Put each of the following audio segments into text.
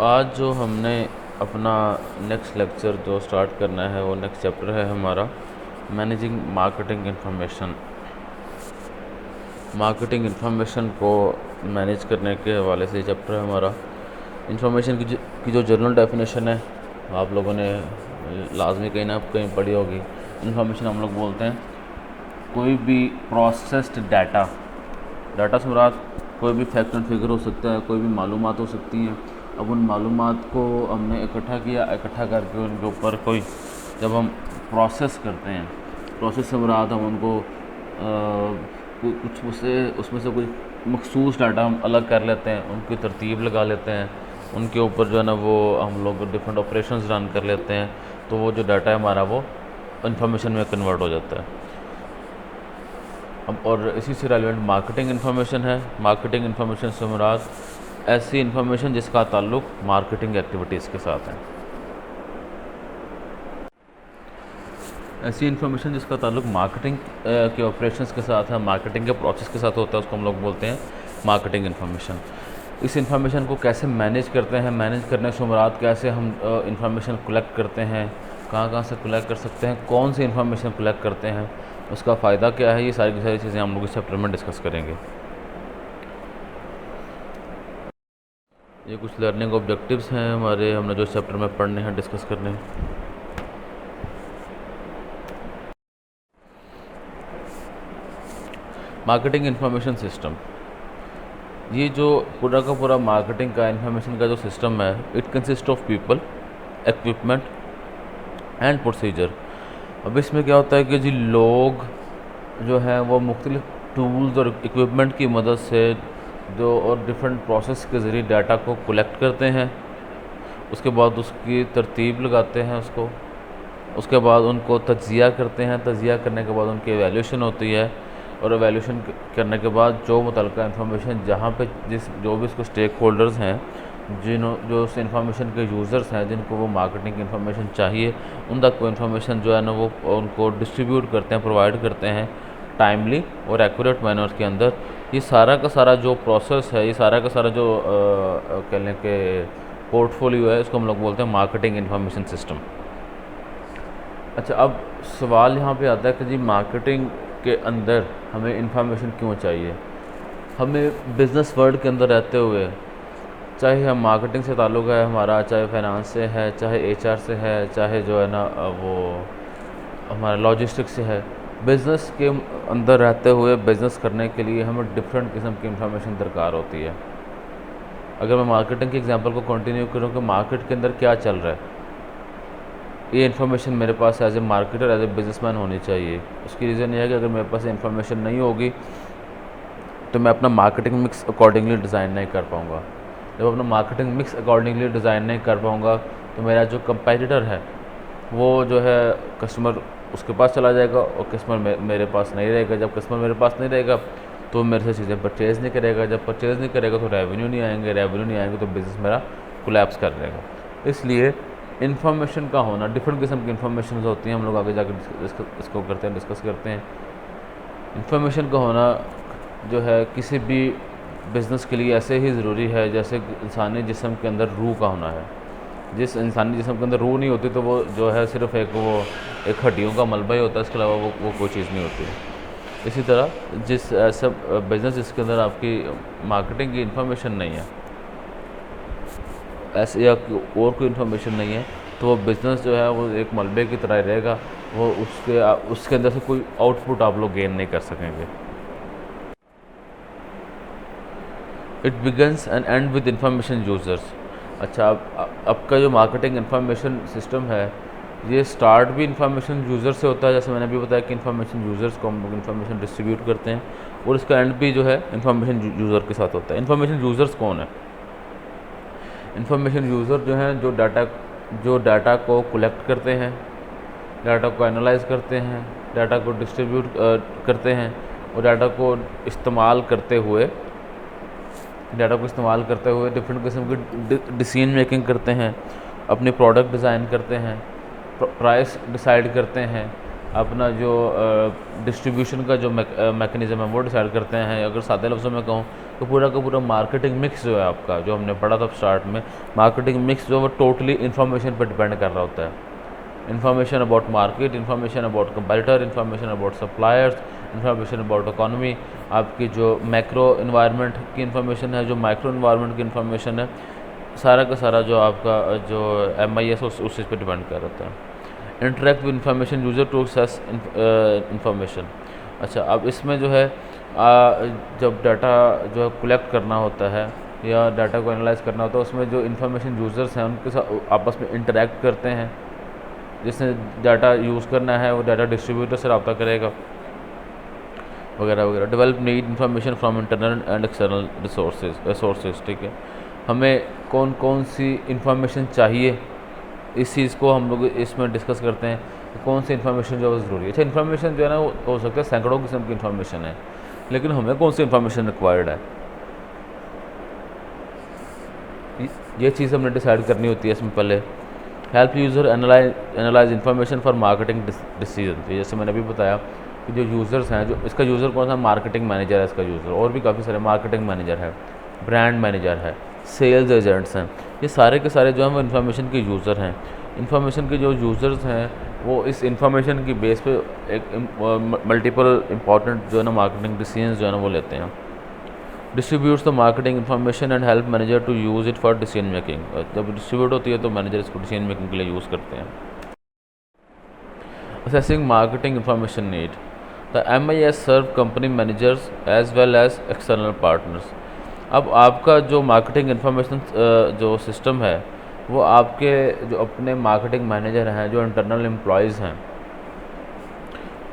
आज जो हमने अपना नेक्स्ट लेक्चर जो स्टार्ट करना है वो नेक्स्ट चैप्टर है हमारा managing marketing information. Marketing information को मैनेज करने के हवाले से चैप्टर है हमारा। इन्फॉर्मेशन की जो जनरल डेफिनेशन है आप लोगों ने लाजमी कहीं ना कहीं पढ़ी होगी। इन्फॉर्मेशन हम लोग बोलते हैं कोई भी प्रोसेस्ड डाटा से मुराद कोई भी फैक्ट एंड फिगर हो सकता है, कोई भी मालूमात हो सकती हैं। अब उन मालूमात को हमने इकट्ठा करके उनके ऊपर कोई जब हम प्रोसेस करते हैं, प्रोसेस से मुराद हम उनको कुछ उसमें से कुछ मखसूस डाटा हम अलग कर लेते हैं, उनकी तरतीब लगा लेते हैं, उनके ऊपर जो है ना वो हम लोग डिफरेंट ऑपरेशंस रन कर लेते हैं, तो वो जो डाटा है हमारा वो इन्फॉर्मेशन में कन्वर्ट हो जाता है। अब और इसी से रेलिवेंट मार्केटिंग इन्फॉर्मेशन है। मार्केटिंग इन्फॉर्मेशन से मुराद ऐसी इन्फॉर्मेशन जिसका ताल्लुक मार्केटिंग एक्टिविटीज़ के साथ है। ऐसी इन्फॉर्मेशन जिसका ताल्लुक मार्केटिंग के ऑपरेशंस के साथ है, मार्केटिंग के प्रोसेस के साथ होता है, उसको हम लोग बोलते हैं मार्केटिंग इन्फॉर्मेशन। इस इन्फॉर्मेशन को कैसे मैनेज करते हैं, मैनेज करने से मुराद कैसे हम इन्फॉर्मेशन कलेक्ट करते हैं, कहाँ से कलेक्ट कर सकते हैं, कौन सी इन्फॉर्मेशन कलेक्ट करते हैं, उसका फ़ायदा क्या है, ये सारी की सारी चीज़ें हम लोग इस चैप्टर में डिस्कस करेंगे। ये कुछ लर्निंग ऑब्जेक्टिव्स हैं हमारे, हमने जो चैप्टर में पढ़ने हैं, डिस्कस करने हैं। मार्केटिंग इन्फॉर्मेशन सिस्टम, ये जो पूरा का पूरा मार्केटिंग का इन्फॉर्मेशन का जो सिस्टम है, it consist of people, equipment and procedure. अब इसमें क्या होता है कि जी लोग जो हैं वो मुख्तलिफ टूल्स और इक्विपमेंट की मदद से जो और डिफरेंट प्रोसेस के ज़रिए डाटा को कलेक्ट करते हैं, उसके बाद उसकी तरतीब लगाते हैं उसके बाद उनको तज्ज़िया करते हैं, तज्ज़िया करने के बाद उनकी एवेल्यूशन होती है, और एवेल्यूशन करने के बाद जो मुतल्लिका इन्फॉर्मेशन जहाँ पे जो भी इसको स्टेक होल्डर्स हैं, जो उस इन्फॉर्मेशन के यूज़र्स हैं जिनको वो मार्केटिंग इन्फॉर्मेशन चाहिए, उन तक वो इन्फॉर्मेशन जो है ना वो उनको डिस्ट्रीब्यूट करते हैं, प्रोवाइड करते हैं टाइमली और एक्यूरेट मैनर के अंदर। ये सारा का सारा जो प्रोसेस है, ये सारा का सारा जो कह लें कि पोर्टफोलियो है, इसको हम लोग बोलते हैं मार्केटिंग इन्फॉर्मेशन सिस्टम। अच्छा, अब सवाल यहाँ पे आता है कि जी मार्केटिंग के अंदर हमें इन्फॉर्मेशन क्यों चाहिए। हमें बिज़नेस वर्ल्ड के अंदर रहते हुए, चाहे हम मार्केटिंग से ताल्लुक़ है हमारा, चाहे फाइनेंस से है, चाहे एचआर से है, चाहे जो है ना वो हमारा लॉजिस्टिक्स से है, बिज़नेस के अंदर रहते हुए बिज़नेस करने के लिए हमें डिफरेंट किस्म की इन्फॉर्मेशन दरकार होती है। अगर मैं मार्केटिंग के एग्जांपल को कंटिन्यू करूँ कि मार्केट के अंदर क्या चल रहा है, ये इन्फॉर्मेशन मेरे पास as a marketer, as a businessman होनी चाहिए। उसकी रीज़न ये है कि अगर मेरे पास इन्फॉर्मेशन नहीं होगी तो मैं अपना मार्केटिंग मिक्स अकॉर्डिंगली डिज़ाइन नहीं कर पाऊँगा। जब अपना मार्केटिंग मिक्स अकॉर्डिंगली डिज़ाइन नहीं कर पाऊँगा तो मेरा जो कंपेटिटर है वो जो है कस्टमर उसके पास चला जाएगा और कस्टमर मेरे पास नहीं रहेगा। जब कस्टमर मेरे पास नहीं रहेगा तो मेरे से चीज़ें परचेज़ नहीं करेगा। जब परचेज़ नहीं करेगा तो रेवेन्यू नहीं आएंगे तो बिज़नेस मेरा कोलैप्स कर देगा। इसलिए इन्फॉर्मेशन का होना, डिफरेंट किस्म की इन्फॉर्मेशन होती हैं, हम लोग आगे जाकर इसको डिस्कस करते हैं। इन्फॉर्मेशन का होना जो है किसी भी बिज़नेस के लिए ऐसे ही ज़रूरी है जैसे इंसानी जिस्म के अंदर रूह का होना है। जिस इंसानी जिस्म के अंदर रूह नहीं होती तो वो जो है सिर्फ एक हड्डियों का मलबा ही होता है, इसके अलावा वो कोई चीज़ नहीं होती। इसी तरह जिस ऐसा बिज़नेस जिसके अंदर आपकी मार्केटिंग की इन्फॉर्मेशन नहीं है, ऐसे या और कोई इन्फॉर्मेशन नहीं है, तो वो बिज़नेस जो है वो एक मलबे की तरह रहेगा। वो उसके अंदर से कोई आउटपुट आप लोग गेन नहीं कर सकेंगे। It begins and and with information users. अच्छा, अब का जो मार्केटिंग इन्फॉर्मेशन सिस्टम है, ये स्टार्ट भी इंफॉर्मेशन यूज़र से होता है, जैसे मैंने अभी बताया कि इंफॉर्मेशन यूज़र्स को हम लोग इन्फॉर्मेशन डिस्ट्रीब्यूट करते हैं, और इसका एंड भी जो है इंफॉर्मेशन यूज़र के साथ होता है। इन्फॉर्मेशन यूज़र्स कौन है? इन्फॉर्मेशन यूज़र जो हैं जो डाटा को कलेक्ट करते हैं, डाटा को एनालाइज करते हैं, डाटा को डिस्ट्रीब्यूट करते हैं, और डाटा को इस्तेमाल करते हुए डिफरेंट किस्म की डिसीजन मेकिंग करते हैं, अपनी प्रोडक्ट डिज़ाइन करते हैं, प्राइस डिसाइड करते हैं, अपना जो डिस्ट्रीब्यूशन का जो मैकेनिज़्म है वो डिसाइड करते हैं। अगर सादे लफ्ज़ों में कहूँ तो पूरा का पूरा मार्केटिंग मिक्स जो है आपका, जो हमने पढ़ा था स्टार्ट में, मार्केटिंग मिक्स जो वो टोटली इन्फॉर्मेशन पर डिपेंड कर रहा होता है। Information about market, information about competitor, information about suppliers, information about economy, आपकी जो मैक्रो इन्वायरमेंट की इन्फॉर्मेशन है, जो माइक्रो इन्वायरमेंट की इन्फॉर्मेशन है, सारा का सारा जो आपका जो MIS उस चीज़ पर डिपेंड कर रहा है। Interact with information user to access information. अच्छा, अब इसमें जो है जब डाटा जो है कलेक्ट करना होता है या डाटा को एनालाइज करना होता है, उसमें जो इन्फॉर्मेशन यूज़र्स हैं उनके साथ आपस में इंटरेक्ट करते हैं। जिसने डाटा यूज़ करना है वो डाटा डिस्ट्रीब्यूटर से रब्ता करेगा वगैरह वगैरह। Develop need information from internal and external sources. ठीक है, हमें कौन कौन सी इन्फॉर्मेशन चाहिए, इस चीज़ को हम लोग इसमें डिस्कस करते हैं कि कौन सी इन्फॉर्मेशन जो है ज़रूरी है। अच्छा, इन्फॉर्मेशन जो है ना वो हो सकता है सैकड़ों किस्म की इन्फॉर्मेशन है, लेकिन हमें कौन सी इन्फॉर्मेशन रिक्वायर्ड है, ये चीज़ हमने डिसाइड करनी होती है इसमें पहले। Help user analyse information for marketing decision. जैसे मैंने अभी बताया कि जो यूज़र्स हैं, जो इसका यूज़र कौन सा, मार्केटिंग मैनेजर है इसका यूज़र, और भी काफ़ी सारे मार्केटिंग मैनेजर है, ब्रांड मैनेजर है, सेल्स एजेंट्स हैं, ये सारे के सारे जो हैं वो इन्फॉर्मेशन के यूज़र हैं। इन्फॉर्मेशन के जो यूज़र्स हैं वो इस इन्फॉर्मेशन की बेस पे एक मल्टीपल इंपॉर्टेंट जो है ना मार्केटिंग डिसीजंस जो है ना वो लेते हैं। Distributes the marketing information and help manager to use it for decision making. जब डिस्ट्रीब्यूट होती है तो मैनेजर इसको डिसीजन मेकिंग के लिए यूज़ करते हैं। Assessing marketing information need. The MIS serve company managers as well as external partners. अब आपका जो मार्केटिंग इन्फॉर्मेशन जो सिस्टम है वो आपके जो अपने मार्केटिंग मैनेजर हैं, जो इंटरनल एम्प्लॉयज़ हैं,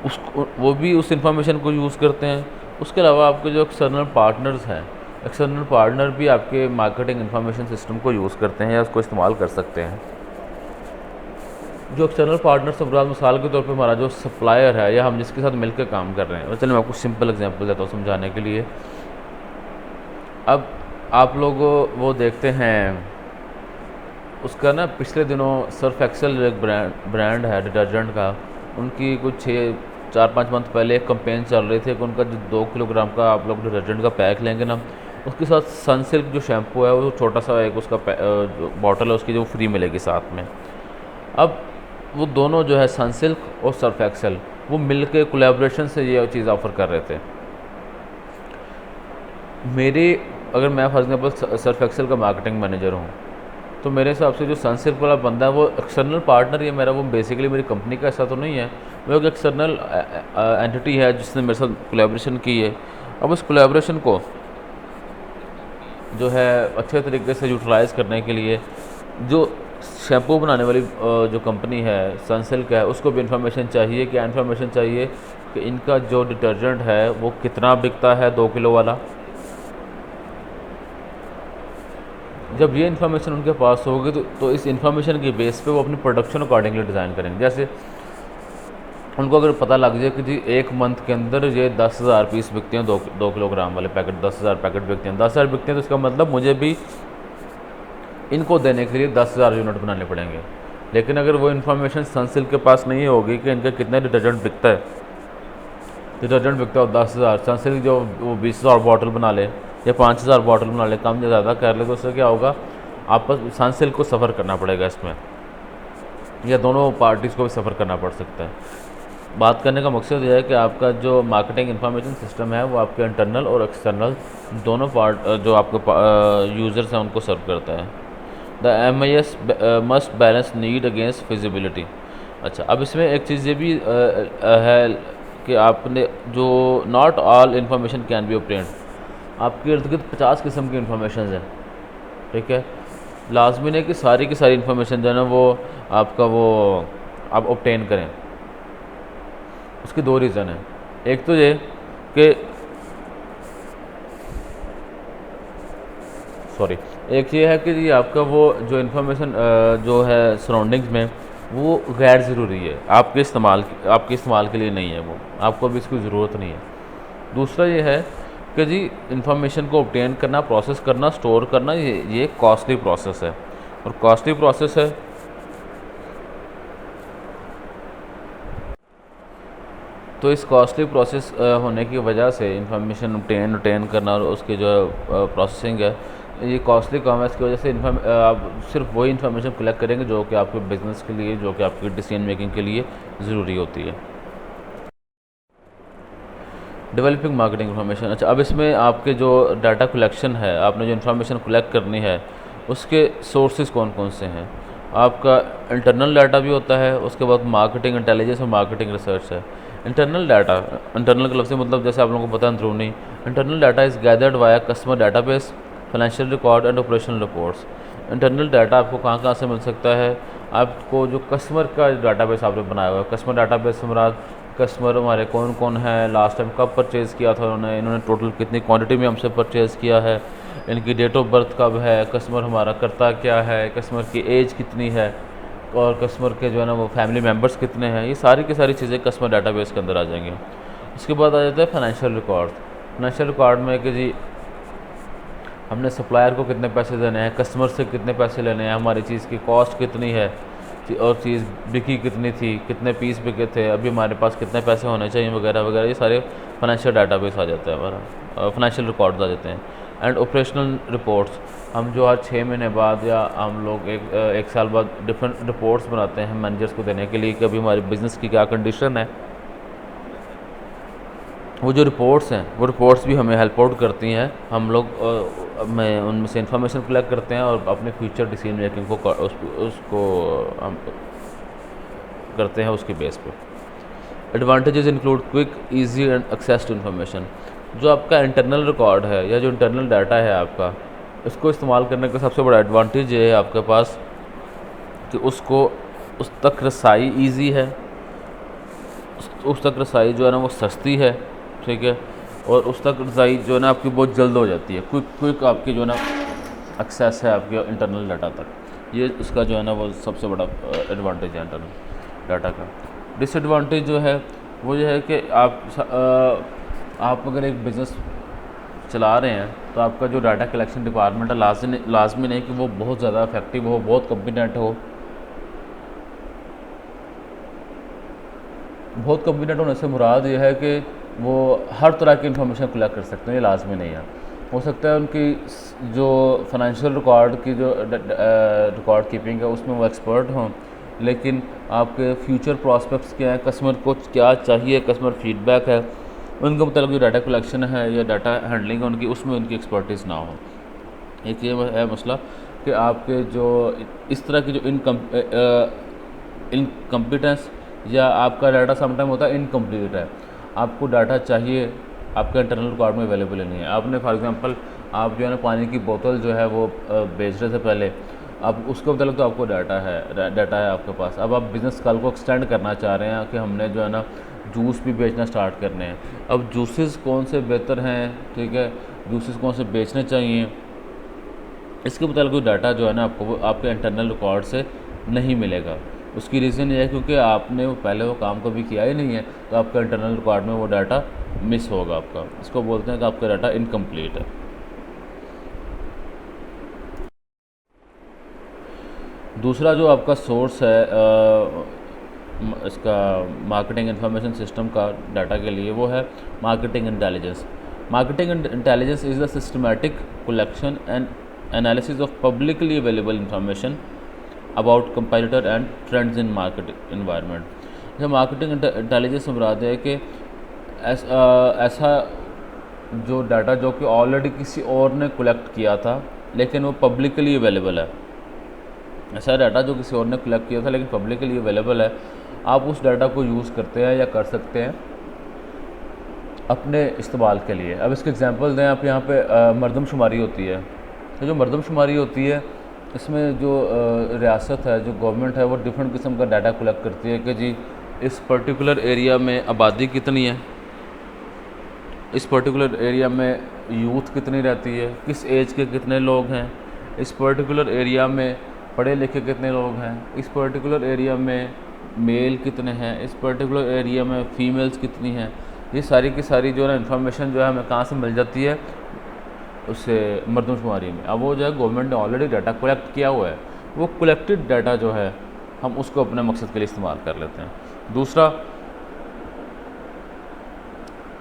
उसको वो भी उस इन्फॉर्मेशन को यूज़ करते हैं। उसके अलावा आपके जो एक्सटर्नल पार्टनर्स हैं, एक्सटर्नल पार्टनर भी आपके मार्केटिंग इन्फॉर्मेशन सिस्टम को यूज़ करते हैं या उसको इस्तेमाल कर सकते हैं। जो एक्सटर्नल पार्टनर्स अब्राज मिसाल के तौर पे हमारा जो सप्लायर है या हम जिसके साथ मिलकर काम कर रहे हैं, चलिए मैं आपको सिंपल एग्जांपल देता हूँ समझाने के लिए। अब आप लोग वो देखते हैं उसका ना, पिछले दिनों सर्फ एक्सेल एक ब्रांड है डिटर्जेंट का, उनकी कुछ 4-5 मंथ पहले एक कंपेन चल रही थी कि उनका जो 2 किलोग्राम का आप लोग डिटर्जेंट का पैक लेंगे ना, उसके साथ सनसिल्क जो शैम्पू है वो छोटा सा एक उसका जो बॉटल है उसकी जो फ्री मिलेगी साथ में। अब वो दोनों जो है सनसिल्क और सर्फ एक्सेल वो मिल के कोलेब्रेशन से ये चीज़ ऑफ़र कर रहे थे। अगर मैं फॉर एग्जाम्पल सर्फ एक्सेल का मार्केटिंग मैनेजर हूँ तो मेरे हिसाब से जो सनसिल्क वाला बंदा है वो एक्सटर्नल पार्टनर ही है मेरा, वो बेसिकली मेरी कंपनी का ऐसा तो नहीं है, वो एक एक्सटर्नल एंटिटी है जिसने मेरे साथ कोलैबोरेशन की है। अब उस कोलैबोरेशन को जो है अच्छे तरीके से यूटिलाइज़ करने के लिए जो शैम्पू बनाने वाली जो कंपनी है सनसिल्क है, उसको भी इन्फॉर्मेशन चाहिए। क्या इन्फॉर्मेशन चाहिए कि इनका जो डिटर्जेंट है वो कितना बिकता है 2 किलो वाला। जब ये इन्फॉर्मेशन उनके पास होगी तो इस इन्फॉर्मेशन के बेस पे वो अपनी प्रोडक्शन अकॉर्डिंगली डिज़ाइन करेंगे। जैसे उनको अगर पता लग जाए कि जी एक मंथ के अंदर ये 10,000 पीस बिकते हैं, 2 किलोग्राम वाले पैकेट 10,000 पैकेट बिकते हैं, 10,000 बिकते हैं, तो इसका मतलब मुझे भी इनको देने के लिए 10,000 यूनिट बनाने पड़ेंगे। लेकिन अगर वो इन्फॉर्मेशन सनसिल्क के पास नहीं होगी कि इनका कितना डिटर्जेंट बिकता है, डिटर्जेंट बिकता है 10,000, सनसिल्क जो वो 20,000 बॉटल बना ले या 5,000 बॉटल बना ले, कम या ज़्यादा कर ले, तो उससे क्या होगा, आपस सनसिल्क को सफ़र करना पड़ेगा इसमें, या दोनों पार्टीज़ को भी सफ़र करना पड़ सकता है। बात करने का मकसद यह है कि आपका जो मार्केटिंग इन्फॉर्मेशन सिस्टम है वो आपके इंटरनल और एक्सटर्नल दोनों पार्ट जो आपके यूज़र्स हैं उनको सर्व करता है। The MIS must balance need against feasibility. अच्छा, अब इसमें एक चीज़ ये भी है कि आपने जो not all information can be obtained, आपके इर्द गिर्द 50 किस्म की इन्फॉर्मेशन है, ठीक है। लाजमी नहीं कि सारी की सारी इन्फॉर्मेशन जो है ना वो आपका वो आप ऑब्टेन करें। उसके 2 रीज़न हैं। एक तो ये कि एक ये है कि जी आपका वो जो इन्फॉर्मेशन जो है सराउंडिंग्स में वो गैर ज़रूरी है, आपके इस्तेमाल के लिए नहीं है, वो आपको अभी इसकी ज़रूरत नहीं है। दूसरा ये है कि जी इन्फॉर्मेशन को ऑब्टेन करना, प्रोसेस करना, स्टोर करना, ये कॉस्टली प्रोसेस है, और कॉस्टली प्रोसेस है तो इस कॉस्टली प्रोसेस होने की वजह से इंफॉर्मेशन रिटेन करना और उसकी जो प्रोसेसिंग है ये कॉस्टली काम है। इसकी वजह से आप सिर्फ वही इन्फॉर्मेशन कलेक्ट करेंगे जो कि आपके बिज़नेस के लिए, जो कि आपकी डिसीजन मेकिंग के लिए ज़रूरी होती है। Developing marketing information. अच्छा, अब इसमें आपके जो डाटा कलेक्शन है, आपने जो इन्फॉर्मेशन कलेक्ट करनी है उसके सोर्सेज कौन कौन से हैं। आपका इंटरनल डाटा भी होता है, उसके बाद मार्केटिंग इंटेलिजेंस और मार्केटिंग रिसर्च है। इंटरनल डाटा, इंटरनल का लफ्ज़ से मतलब जैसे आप लोगों को पता है अंदरूनी। Internal data is gathered via customer database, financial record and operational reports. Internal data आपको कहाँ कहाँ से मिल सकता है। आपको जो कस्टमर का डाटाबेस आपने बनाया हुआ है, कस्टमर डाटाबेस से मुराद कस्टमर हमारे कौन कौन है, लास्ट टाइम कब परचेज़ किया था इन्होंने टोटल कितनी क्वांटिटी में हमसे परचेज़ किया है, इनकी डेट ऑफ बर्थ कब है, कस्टमर हमारा करता क्या है, कस्टमर की एज कितनी है, और कस्टमर के जो है ना वो फैमिली मेम्बर्स कितने हैं। ये सारी की सारी चीज़ें कस्टमर डाटाबेस के अंदर आ जाएंगी। उसके बाद आ जाता है फाइनेंशियल रिकॉर्ड। फाइनेंशियल रिकॉर्ड में कि जी हमने सप्लायर को कितने पैसे देने हैं, कस्टमर से कितने पैसे लेने हैं, हमारी चीज़ की कॉस्ट कितनी है, और चीज़ बिकी कितनी थी, कितने पीस बिके थे, अभी हमारे पास कितने पैसे होने चाहिए, वगैरह वगैरह। ये सारे फाइनेंशियल डाटाबेस आ जाता है हमारा, फाइनेंशियल रिकॉर्ड्स आ जाते हैं। एंड ऑपरेशनल रिपोर्ट्स, हम जो हर 6 महीने बाद या हम लोग एक साल बाद डिफरेंट रिपोर्ट्स बनाते हैं मैनेजर्स को देने के लिए कि अभी हमारे बिज़नेस की क्या कंडीशन है। वो जो रिपोर्ट्स हैं वो रिपोर्ट्स भी हमें हेल्प आउट करती हैं। हम लोग में उनमें से इंफॉर्मेशन कलेक्ट करते हैं और अपने फ्यूचर डिसीजन मेकिंग को उसको हम करते हैं उसके बेस पे। Advantages include quick, easy and access to information. जो आपका इंटरनल रिकॉर्ड है या जो इंटरनल डाटा है आपका, इसको इस्तेमाल करने का सबसे बड़ा एडवांटेज ये है आपके पास कि उसको उस तक रसाई ईजी है, उस तक रसाई जो है ना वो सस्ती है, ठीक है, और उस तक रसाई जो है ना आपकी बहुत जल्द हो जाती है। क्विक आपकी जो है ना एक्सेस है आपके इंटरनल डाटा तक। ये इसका जो है ना वो सबसे बड़ा एडवांटेज है इंटरनल डाटा का। डिसएडवांटेज जो है वो ये है कि आप अगर एक बिज़नेस चला रहे हैं तो आपका जो डाटा कलेक्शन डिपार्टमेंट है लाजमी नहीं कि वो बहुत ज़्यादा इफेक्टिव हो, बहुत कॉम्पिटेंट हो। बहुत कॉम्पिटेंट होने से मुराद ये है कि वो हर तरह की इन्फॉर्मेशन कलेक्ट कर सकते हैं, ये लाजमी नहीं है। हो सकता है उनकी जो फाइनेंशियल रिकॉर्ड की जो रिकॉर्ड कीपिंग है उसमें वो एक्सपर्ट हों, लेकिन आपके फ्यूचर प्रॉस्पेक्ट्स क्या हैं, कस्टमर को क्या चाहिए, कस्टमर फीडबैक है, उनके मतलब जो डाटा कलेक्शन है या डाटा हैंडलिंग है उनकी, उसमें उनकी एक्सपर्टीज़ ना हो। एक ये है मसला कि आपके जो इस तरह की जो इनकम्पिटेंस या आपका डाटा समटाइम होता है इनकम्प्लीट है, आपको डाटा चाहिए, आपका इंटरनल रिकॉर्ड में अवेलेबल नहीं है। आपने फॉर एग्जांपल आप जो है ना पानी की बोतल जो है वो बेच रहे थे पहले, अब उसके मतलब तो आपको डाटा है आपके पास। अब आप बिज़नेस कल को एक्सटेंड करना चाह रहे हैं कि हमने जो है ना जूस भी बेचना स्टार्ट करने हैं। अब जूसेस कौन से बेहतर हैं, ठीक है, जूसेस कौन से बेचने चाहिए, इसके मतलब कोई डाटा जो है ना आपको आपके इंटरनल रिकॉर्ड से नहीं मिलेगा। उसकी रीज़न ये है क्योंकि आपने वो पहले वो काम कभी किया ही नहीं है, तो आपका इंटरनल रिकॉर्ड में वो डाटा मिस होगा आपका। इसको बोलते हैं कि आपका डाटा इनकम्प्लीट है। दूसरा जो आपका सोर्स है इसका मार्केटिंग इंफॉर्मेशन सिस्टम का डाटा के लिए, वो है marketing intelligence. Marketing intelligence is the systematic collection and analysis of publicly available information about competitor and trends in market environment. जब मार्केटिंग इंटेलिजेंस से मुराद है कि ऐसा जो डाटा जो कि ऑलरेडी किसी और ने कलेक्ट किया था लेकिन वो पब्लिकली अवेलेबल है, ऐसा डाटा जो किसी और ने कलेक्ट किया था लेकिन पब्लिकली अवेलेबल है, आप उस डाटा को यूज़ करते हैं या कर सकते हैं अपने इस्तेमाल के लिए। अब इसके एग्जांपल दें आप, यहाँ पे मरदमशुमारी होती है, तो जो मरदमशुमारी होती है इसमें जो रियासत है, जो गवर्नमेंट है, वो डिफरेंट किस्म का डाटा कलेक्ट करती है कि जी इस पर्टिकुलर एरिया में आबादी कितनी है, इस पर्टिकुलर एरिया में यूथ कितनी रहती है, किस एज के कितने लोग हैं, इस पर्टिकुलर एरिया में पढ़े लिखे कितने लोग हैं, इस पर्टिकुलर एरिया में मेल कितने हैं, इस पर्टिकुलर एरिया में फ़ीमेल्स कितनी हैं। ये सारी की सारी जो है ना इन्फॉर्मेशन जो है हमें कहाँ से मिल जाती है, उससे मरदमशुमारी में। अब वो जो है गवर्नमेंट ने ऑलरेडी डाटा कलेक्ट किया हुआ है, वो कलेक्टेड डाटा जो है हम उसको अपने मकसद के लिए इस्तेमाल कर लेते हैं। दूसरा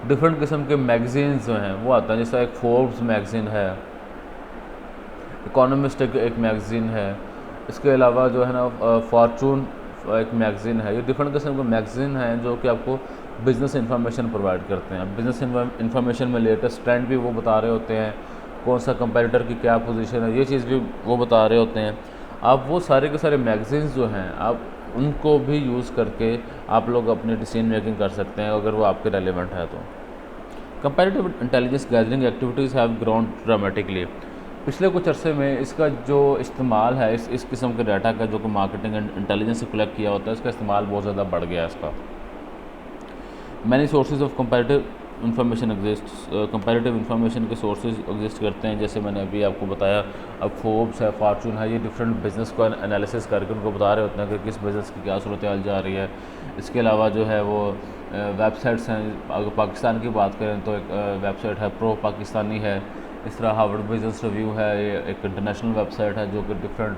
डिफरेंट किस्म के मैगज़ीन्स जो हैं वो आते हैं, जैसे एक फोर्ब्स मैगज़ीन है, इकोनॉमिस्ट एक मैगज़ीन है, इसके अलावा जो है ना फॉर्चून एक मैगज़ीन है। ये डिफरेंट किस्म के मैगज़ीन हैं जो कि आपको बिज़नेस इंफॉर्मेशन प्रोवाइड करते हैं। बिज़नेस इंफॉर्मेशन में लेटेस्ट ट्रेंड भी वो बता रहे होते हैं, कौन सा कंपेटिटर की क्या पोजीशन है, ये चीज़ भी वो बता रहे होते हैं। आप वो सारे के सारे मैगज़ीन्स जो हैं आप उनको भी यूज़ करके आप लोग अपनी डिसीजन मेकिंग कर सकते हैं अगर वो आपके रेलिवेंट है तो। Comparative intelligence gathering activities have grown dramatically. पिछले कुछ अरसे में इसका जो इस्तेमाल है इस किस्म के डाटा का जो कि मार्केटिंग एंड इंटेलिजेंस से कलेक्ट किया होता है, इसका इस्तेमाल बहुत ज़्यादा बढ़ गया है इसका। Many sources of comparative information exist, comparative information के सोर्सेज एग्जिस्ट करते हैं, जैसे मैंने अभी आपको बताया। अब फोर्ब्स है, फॉर्चून है, ये डिफरेंट बिज़नेस को एनालिसिस करके उनको बता रहे होते हैं कि किस बिज़नेस की क्या सूरत हाल जा रही है। इसके अलावा जो है वो वेबसाइट्स हैं, अगर पाकिस्तान की बात करें तो एक वेबसाइट है प्रो पाकिस्तानी है। इस तरह हार्वर्ड बिजनेस रिव्यू है, ये एक इंटरनेशनल वेबसाइट है जो कि डिफरेंट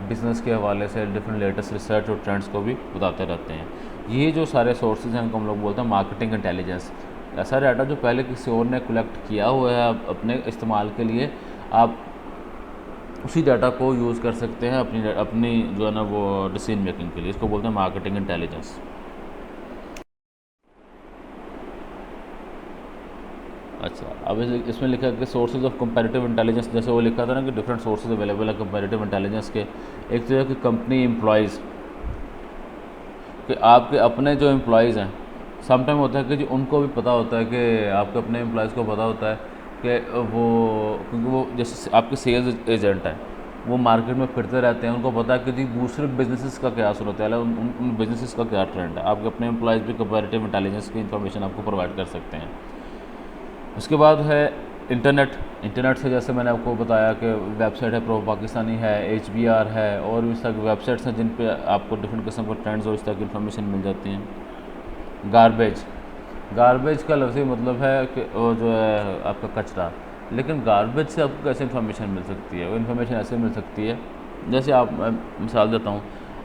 बिज़नेस के हवाले से डिफरेंट लेटेस्ट रिसर्च और ट्रेंड्स को भी बताते रहते हैं। ये जो सारे सोर्सेज हैं उनको हम लोग बोलते हैं मार्केटिंग इंटेलिजेंस। ऐसा डाटा जो पहले किसी और ने कलेक्ट किया हुआ है अपने इस्तेमाल के लिए, आप उसी डाटा को यूज़ कर सकते हैं अपनी जो है ना वो डिसीजन मेकिंग के लिए। इसको बोलते हैं मार्केटिंग इंटेलिजेंस। अच्छा, अब इसमें लिखा है कि सोर्सेज ऑफ कंपैरेटिव इंटेलिजेंस, जैसे वो लिखा था ना कि डिफरेंट सोर्सेज अवेलेबल है कंपैरेटिव इंटेलिजेंस के। एक तो है कि कंपनी एम्प्लॉयज़, कि आपके अपने जो एम्प्लॉयज़ हैं, समटाइम होता है कि जी उनको भी पता होता है कि आपके अपने एम्प्लॉयज़ को पता होता है कि वो, क्योंकि वो जैसे आपके सेल्स एजेंट हैं, वो मार्केट में फिरते रहते हैं, उनको पता है कि जी दूसरे बिजनेसेस का क्या सूरत है, उन बिजनेसेस का क्या ट्रेंड है। आपके अपने एम्प्लॉयज़ भी कंपैरेटिव इंटेलिजेंस की इन्फॉर्मेशन आपको प्रोवाइड कर सकते हैं। उसके बाद है इंटरनेट से, जैसे मैंने आपको बताया कि वेबसाइट है प्रो पाकिस्तानी है, HBR है, और भी इस तरह की वेबसाइट्स हैं जिन पे आपको डिफरेंट किस्म के ट्रेंड्स और इस तरह की इन्फॉर्मेशन मिल जाती हैं। गारबेज का लफ्ज़ी मतलब है कि वो जो है आपका कचरा, लेकिन गारबेज से आपको कैसे इन्फॉर्मेशन मिल सकती है? वो इन्फॉर्मेशन ऐसे मिल सकती है, जैसे आप, मैं मिसाल देता हूँ,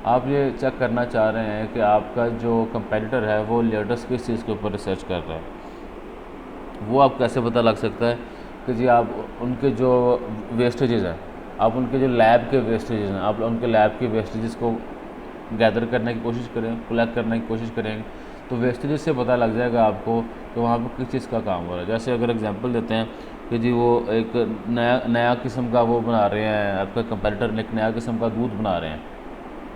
आप ये चेक करना चाह रहे हैं कि आपका जो कंपेटिटर है वो लेटेस्ट किस चीज़ के ऊपर रिसर्च कर रहा है। वो आप कैसे पता लग सकता है कि जी आप उनके जो वेस्टेजेस हैं, आप उनके जो लैब के वेस्टेजेस हैं, आप उनके लैब के वेस्टेजेस को गैदर करने की कोशिश करें, कलेक्ट करने की कोशिश करेंगे, तो वेस्टेजेस से पता लग जाएगा आपको कि वहाँ पर किस चीज़ का काम हो रहा है। जैसे अगर एग्जांपल देते हैं कि जी वो एक नया किस्म का वो बना रहे हैं, आपका कंपेटिटर ने एक नया किस्म का दूध बना रहे हैं,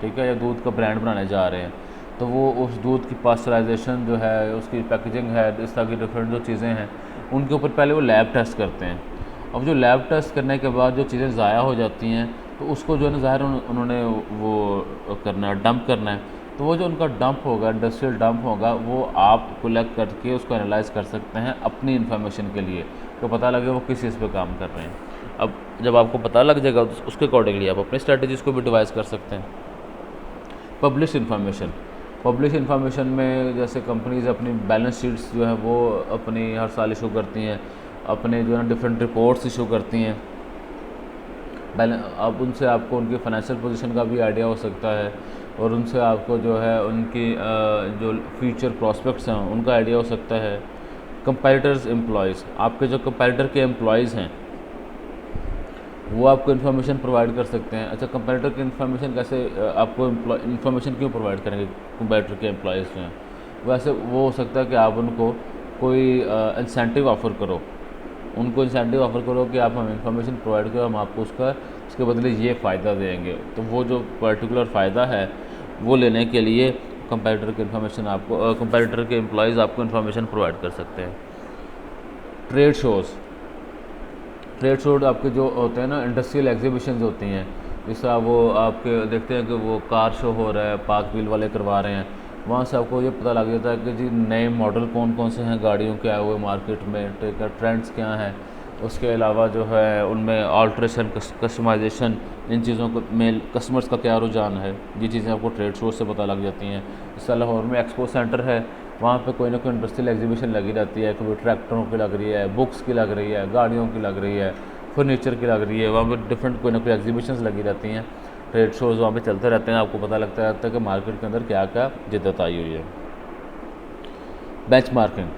ठीक है, या दूध का ब्रांड बनाने जा रहे हैं, तो वो उस दूध की पास्चराइजेशन जो है, उसकी पैकेजिंग है, इस तरह की डिफरेंट जो चीज़ें हैं उनके ऊपर पहले वो लैब टेस्ट करते हैं। अब जो लैब टेस्ट करने के बाद जो चीज़ें ज़ाया हो जाती हैं तो उसको जो है ना ज़ाहिर उन्होंने वो करना है, डंप करना है। तो वो जो उनका डंप होगा, इंडस्ट्रियल डंप होगा, वो आप कलेक्ट करके उसको एनालाइज कर सकते हैं अपनी इन्फॉर्मेशन के लिए, तो पता लगे वो किस चीज़ पे काम कर रहे हैं। अब जब आपको पता लग जाएगा तो उसके अकॉर्डिंगली आप अपनी स्ट्रैटेजीज़ को भी डिवाइस कर सकते हैं। पब्लिश इन्फॉर्मेशन में जैसे कंपनीज अपनी बैलेंस शीट्स जो है वो अपनी हर साल इशू करती हैं, अपने जो है डिफरेंट रिपोर्ट्स इशू करती हैं। अब उनसे आपको उनकी फाइनेंशियल पोजीशन का भी आइडिया हो सकता है, और उनसे आपको जो है उनकी जो फ्यूचर प्रॉस्पेक्ट्स हैं उनका आइडिया हो सकता है। कंपैरेटर्स एम्प्लॉयज़, आपके जो कंपैरेटर के एम्प्लॉयज़ हैं वो आपको इन्फॉर्मेशन प्रोवाइड कर सकते हैं। अच्छा, कंपैरेटर की इन्फॉर्मेशन कैसे आपको इन्फॉर्मेशन क्यों प्रोवाइड करेंगे कंपैरेटर के एम्प्लॉयज़ जो हैं? वैसे वो हो सकता है कि आप उनको कोई इंसेंटिव ऑफ़र करो, उनको इंसेंटिव ऑफ़र करो कि आप हमें इन्फॉर्मेशन प्रोवाइड करो, हम आपको उसके बदले ये फ़ायदा देंगे। तो वो जो पर्टिकुलर फ़ायदा है वो लेने के लिए कंपैरेटर की इन्फॉर्मेशन आपको कंपैरेटर के एम्प्लॉयज़ आपको इन्फॉर्मेशन प्रोवाइड कर सकते हैं। ट्रेड शो आपके जो होते हैं ना, इंडस्ट्रियल एग्जीबिशंस होती हैं, जैसा वो आपके देखते हैं कि वो कार शो हो रहा है, पार्क व्हील वाले करवा रहे हैं, वहाँ से आपको ये पता लग जाता है कि जी नए मॉडल कौन कौन से हैं गाड़ियों के आए हुए मार्केट में, ट्रेंड्स क्या हैं। उसके अलावा जो है उनमें ऑल्ट्रेशन, कस्टमाइजेशन, इन चीज़ों को में कस्टमर्स का क्या रुझान है, ये चीज़ें आपको ट्रेड शो से पता लग जाती हैं। इससे लाहौर में एक्सपो सेंटर है, वहाँ पे कोई ना कोई इंडस्ट्रियल एग्जीबिशन लगी रहती है, कभी ट्रैक्टरों की लग रही है, बुक्स की लग रही है, गाड़ियों की लग रही है, फर्नीचर की लग रही है, वहाँ पे डिफरेंट कोई ना कोई एग्जीबिशंस लगी रहती हैं। ट्रेड शोज़ वहाँ पे चलते रहते हैं, आपको पता लगता रहता है कि मार्केट के अंदर क्या क्या जिद्दत आई हुई है। बेंचमार्किंग,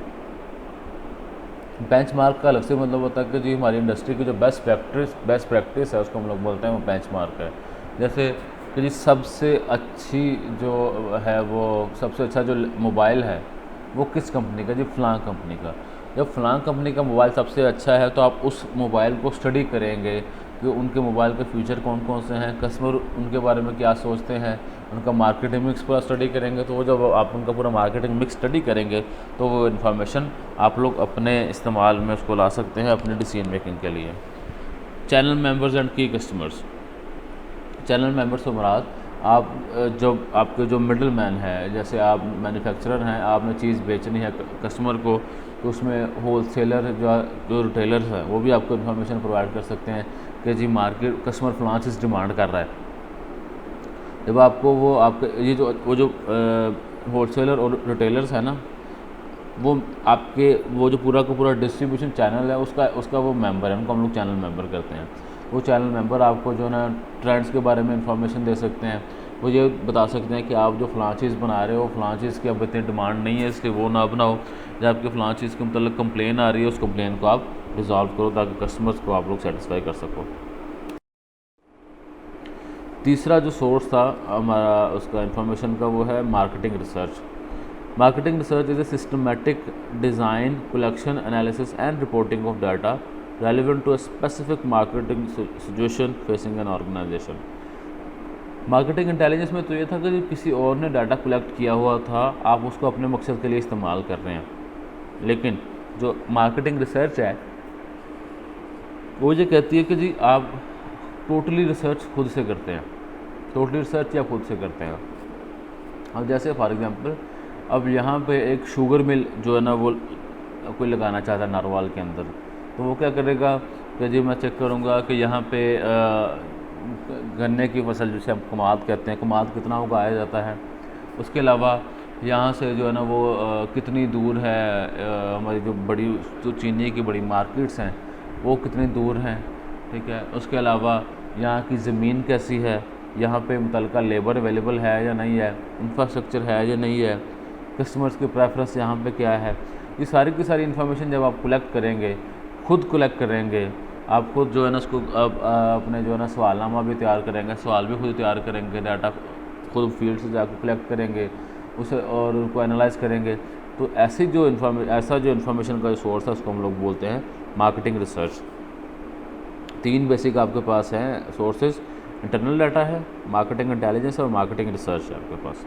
बेंचमार्क का अलग से मतलब होता है कि जी हमारी इंडस्ट्री की जो बेस्ट प्रैक्टिस है उसको हम लोग बोलते हैं वो बेंचमार्क है। जैसे कि जी सबसे अच्छी जो है वो सबसे अच्छा जो मोबाइल है वो किस कंपनी का, जी फ़लाँ कंपनी का। जब फ़लाँ कंपनी का मोबाइल सबसे अच्छा है तो आप उस मोबाइल को स्टडी करेंगे कि उनके मोबाइल के फीचर कौन कौन से हैं, कस्टमर उनके बारे में क्या सोचते हैं, उनका मार्केटिंग मिक्स पूरा स्टडी करेंगे। तो वो जब आप उनका पूरा मार्केटिंग मिक्स स्टडी करेंगे तो वो इन्फॉर्मेशन आप लोग अपने इस्तेमाल में उसको ला सकते हैं अपने डिसीजन मेकिंग के लिए। चैनल मेंबर्स एंड की कस्टमर्स। चैनल मेंबर्स से मुराद आप जब आपके जो मिडल मैन है, जैसे आप मैन्युफैक्चरर हैं, आपने चीज़ बेचनी है कस्टमर को, तो उसमें होलसेलर जो रिटेलर्स हैं वो भी आपको इन्फॉर्मेशन प्रोवाइड कर सकते हैं कि जी मार्केट कस्टमर फलां चीज़ डिमांड कर रहा है। जब आपको वो आपके ये जो वो जो होलसेलर और रिटेलर्स है ना, वो आपके वो जो पूरा का पूरा डिस्ट्रीब्यूशन चैनल है उसका वो मेंबर है, उनको हम लोग चैनल मेंबर करते हैं। वो चैनल मेंबर आपको जो ना ट्रेंड्स के बारे में इंफॉर्मेशन दे सकते हैं। वो ये बता सकते हैं कि आप जो फ़लाँ चीज़ बना रहे हो फ़लाँ चीज़ की अब इतनी डिमांड नहीं है इसलिए वो ना बनाओ, या आपकी फ़लाँ चीज़ के मतलब कंप्लेन आ रही है उस कंप्लेन को आप रिजॉल्व करो ताकि कस्टमर्स को आप लोग सेटिस्फाई कर सको। तीसरा जो सोर्स था हमारा उसका इंफॉर्मेशन का वो है marketing research. Marketing research is a systematic design, collection, analysis, and reporting of data relevant to a specific marketing situation facing an organization. Marketing intelligence में तो ये था कि किसी और ने डाटा कलेक्ट किया हुआ था, आप उसको अपने मकसद के लिए इस्तेमाल कर रहे हैं। लेकिन जो मार्केटिंग रिसर्च है वो ये कहती है कि जी आप टोटली रिसर्च खुद से करते हैं, टोटली रिसर्च या खुद से करते हैं। अब जैसे फॉर एग्जांपल अब यहाँ पे एक शुगर मिल जो है ना वो कोई लगाना चाहता है नारवाल के अंदर, तो वो क्या करेगा कि जी मैं चेक करूँगा कि यहाँ पे गन्ने की फसल जिसे हम कमाद कहते हैं, कमाद कितना उगाया जाता है। उसके अलावा यहाँ से जो है ना वो कितनी दूर है हमारी जो चीनी की बड़ी मार्केट्स हैं वो कितनी दूर हैं, ठीक है। उसके अलावा यहाँ की ज़मीन कैसी है, यहाँ पे मुतलका लेबर अवेलेबल है या नहीं है, इंफ्रास्ट्रक्चर है या नहीं है, कस्टमर्स की प्रेफरेंस यहाँ पे क्या है। ये सारी की सारी इन्फॉर्मेशन जब आप कलेक्ट करेंगे, खुद कलेक्ट करेंगे, आप खुद जो है ना उसको अपने जो है ना सवालनामा भी तैयार करेंगे, सवाल भी खुद तैयार करेंगे, डाटा खुद फील्ड से जाकर कलेक्ट करेंगे उसे और उनको एनालाइज करेंगे। तो ऐसा जो इन्फॉर्मेशन का सोर्स है उसको हम लोग बोलते हैं मार्केटिंग रिसर्च। 3 बेसिक आपके पास हैं सोर्सेज, इंटरनल डाटा है, मार्केटिंग इंटेलिजेंस और मार्केटिंग रिसर्च है आपके पास।